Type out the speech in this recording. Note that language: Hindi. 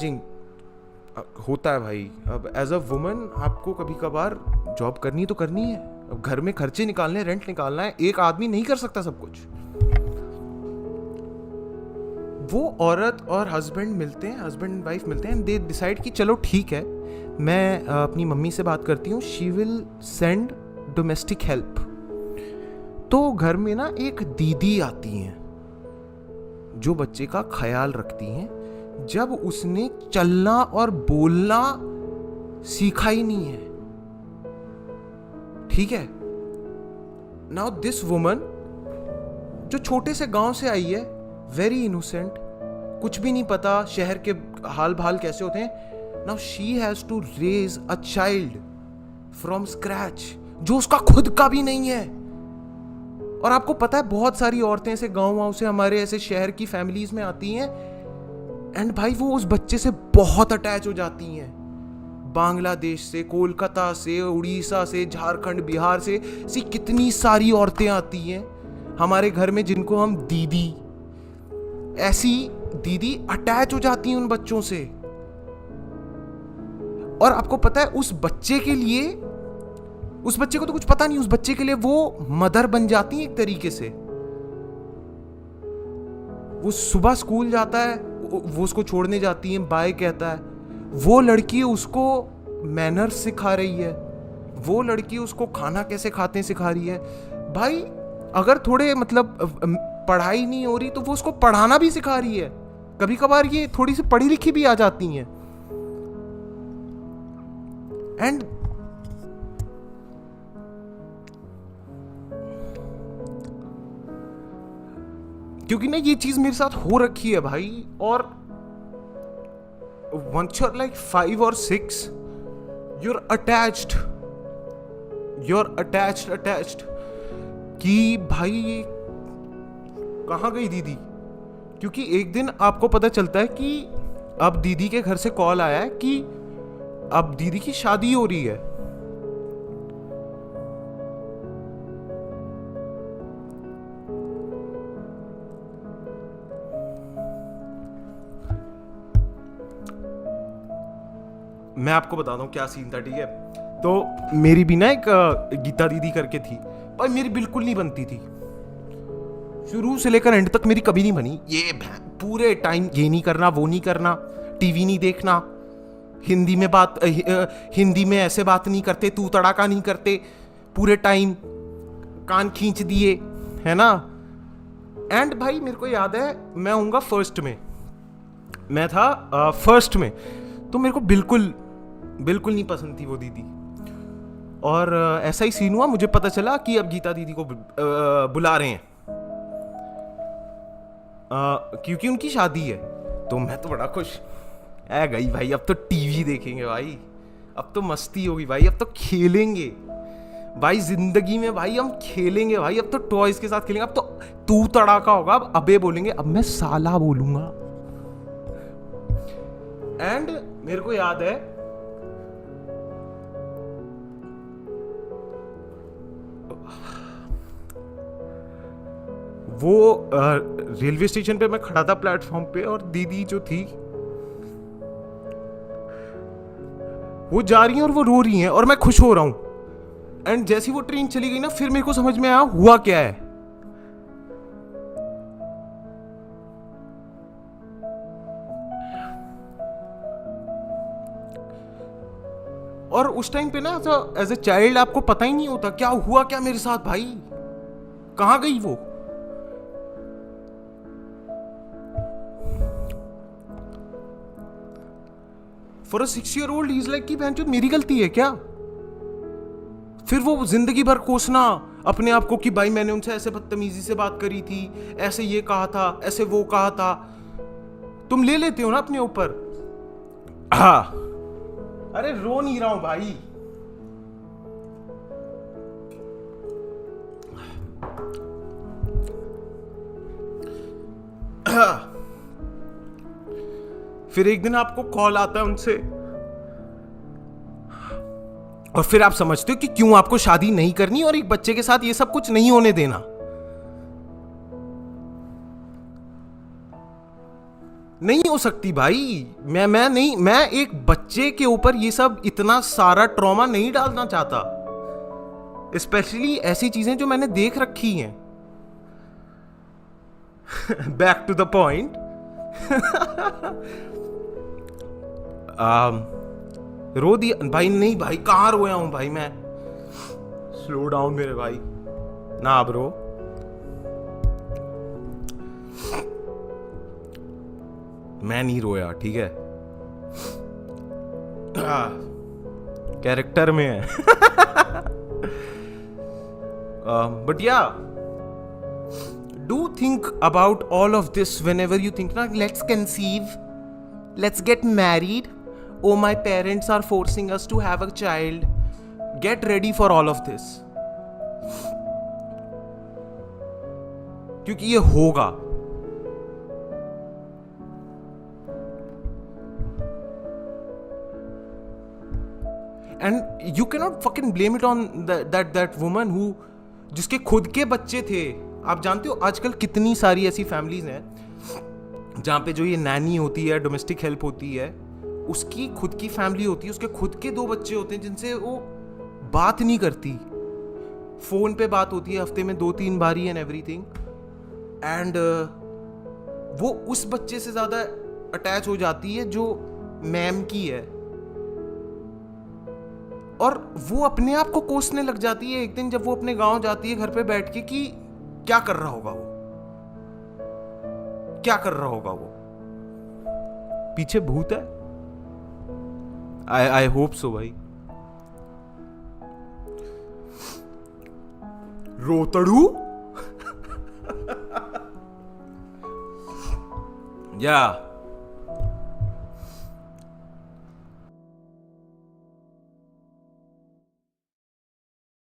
जिंग होता है भाई। अब एज अ वुमन आपको कभी कभार जॉब करनी तो करनी है। अब घर में खर्चे निकालने, रेंट निकालना है, एक आदमी नहीं कर सकता सब कुछ। वो औरत और हस्बैंड मिलते हैं, हस्बैंड एंड वाइफ मिलते हैं, दे डिसाइड कि चलो ठीक है, मैं अपनी मम्मी से बात करती हूँ, she will send domestic help. तो घर में ना एक दीदी आती हैं जो बच्चे का ख्याल रखती हैं। जब उसने चलना और बोलना सीखा ही नहीं है, ठीक है। नाउ दिस वुमन जो छोटे से गांव से आई है, वेरी इनोसेंट, कुछ भी नहीं पता शहर के हाल भाल कैसे होते हैं। Now she has to raise a child from scratch, जो उसका खुद का भी नहीं है। और आपको पता है बहुत सारी औरतें ऐसे गांव से, हमारे ऐसे शहर की फैमिलीज में आती हैं, एंड भाई वो उस बच्चे से बहुत अटैच हो जाती हैं। बांग्लादेश से, कोलकाता से, उड़ीसा से, झारखंड, बिहार से, ऐसी कितनी सारी औरतें आती हैं हमारे घर में जिनको हम दीदी, ऐसी दीदी अटैच हो जाती हैं उन बच्चों से। और आपको पता है उस बच्चे के लिए, उस बच्चे को तो कुछ पता नहीं, उस बच्चे के लिए वो मदर बन जाती है एक तरीके से। वो सुबह स्कूल जाता है, वो उसको छोड़ने जाती है, बाय कहता है, वो लड़की उसको मैनर्स सिखा रही है, वो लड़की उसको खाना कैसे खाते हैं सिखा रही है। भाई अगर थोड़े मतलब पढ़ाई नहीं हो रही तो वो उसको पढ़ाना भी सिखा रही है। कभी कभार ये थोड़ी सी पढ़ी लिखी भी आ जाती हैं। एंड क्योंकि ना ये चीज मेरे साथ हो रखी है भाई। और once you're like 5 or 6, you're attached कि भाई कहाँ गई दीदी। क्योंकि एक दिन आपको पता चलता है कि अब दीदी के घर से कॉल आया है कि अब दीदी की शादी हो रही है। मैं आपको बताता हूँ क्या सीन था, ठीक है। तो मेरी भी ना एक गीता दीदी करके थी, पर मेरी बिल्कुल नहीं बनती थी। शुरू से लेकर एंड तक मेरी कभी नहीं बनी। ये पूरे टाइम ये नहीं करना, वो नहीं करना, टीवी नहीं देखना, हिंदी में बात, हिंदी में ऐसे बात नहीं करते, तू तड़ाका नहीं करते, पूरे टाइम कान खींच दिए, है ना। एंड भाई मेरे को याद है मैं होऊंगा फर्स्ट में, मैं था फर्स्ट में, तो मेरे को बिल्कुल नहीं पसंद थी वो दीदी। और ऐसा ही सीन हुआ, मुझे पता चला कि अब गीता दीदी को बुला रहे हैं क्योंकि उनकी शादी है। तो मैं तो बड़ा खुश है गई भाई, अब तो टीवी देखेंगे भाई, अब तो मस्ती होगी भाई, अब तो खेलेंगे भाई जिंदगी में, भाई हम खेलेंगे भाई, अब तो टॉयज के साथ खेलेंगे, अब तो तू तड़ाका होगा, अब अबे बोलेंगे, अब मैं साला बोलूंगा। एंड मेरे को याद है वो रेलवे स्टेशन पे मैं खड़ा था प्लेटफॉर्म पे, और दीदी जो थी वो जा रही हैं और वो रो रही हैं और मैं खुश हो रहा हूं। एंड जैसी वो ट्रेन चली गई ना, फिर मेरे को समझ में आया हुआ क्या है। और उस टाइम पे ना एज ए चाइल्ड आपको पता ही नहीं होता क्या हुआ क्या मेरे साथ, भाई कहां गई वो। For a 6-year-old is like कि बहन मेरी गलती है क्या। फिर वो जिंदगी भर कोसना अपने आप को कि भाई मैंने उनसे ऐसे बदतमीजी से बात करी थी, ऐसे ये कहा था, ऐसे वो कहा था। तुम ले लेते हो ना अपने ऊपर। हाँ, अरे रो नहीं रहा हूं भाई, फिर एक दिन आपको कॉल आता है उनसे, और फिर आप समझते हो कि क्यों आपको शादी नहीं करनी और एक बच्चे के साथ ये सब कुछ नहीं होने देना। नहीं हो सकती भाई। मैं नहीं, मैं एक बच्चे के ऊपर ये सब इतना सारा ट्रॉमा नहीं डालना चाहता, स्पेशली ऐसी चीजें जो मैंने देख रखी हैं। Back to the point. रो दिया भाई? नहीं भाई, कहाँ रोया हूं भाई मैं? स्लो डाउन मेरे भाई, ना ब्रो। मैं नहीं रोया, ठीक है? कैरेक्टर में है। बट या, do think about all of this whenever you think, na, let's conceive, let's get married, oh my parents are forcing us to have a child. Get ready for all of this, क्योंकि ये होगा। And you cannot fucking blame it on that woman who, जिसके खुद के बच्चे थे। आप जानते हो आजकल कितनी सारी ऐसी फैमिलीज हैं जहाँ पे जो ये नैनी होती है, डोमेस्टिक हेल्प होती है, उसकी खुद की फैमिली होती है, उसके खुद के 2 बच्चे होते हैं जिनसे वो बात नहीं करती। फोन पे बात होती है हफ्ते में 2-3 बारी एंड एवरीथिंग, एंड वो उस बच्चे से ज्यादा अटैच हो जाती है जो मैम की है, और वो अपने आप को कोसने लग जाती है एक दिन जब वो अपने गांव जाती है घर पे बैठ के कि क्या कर रहा होगा वो, क्या कर रहा होगा वो, पीछे भूत है। आई होप सो भाई। रोतड़ू। या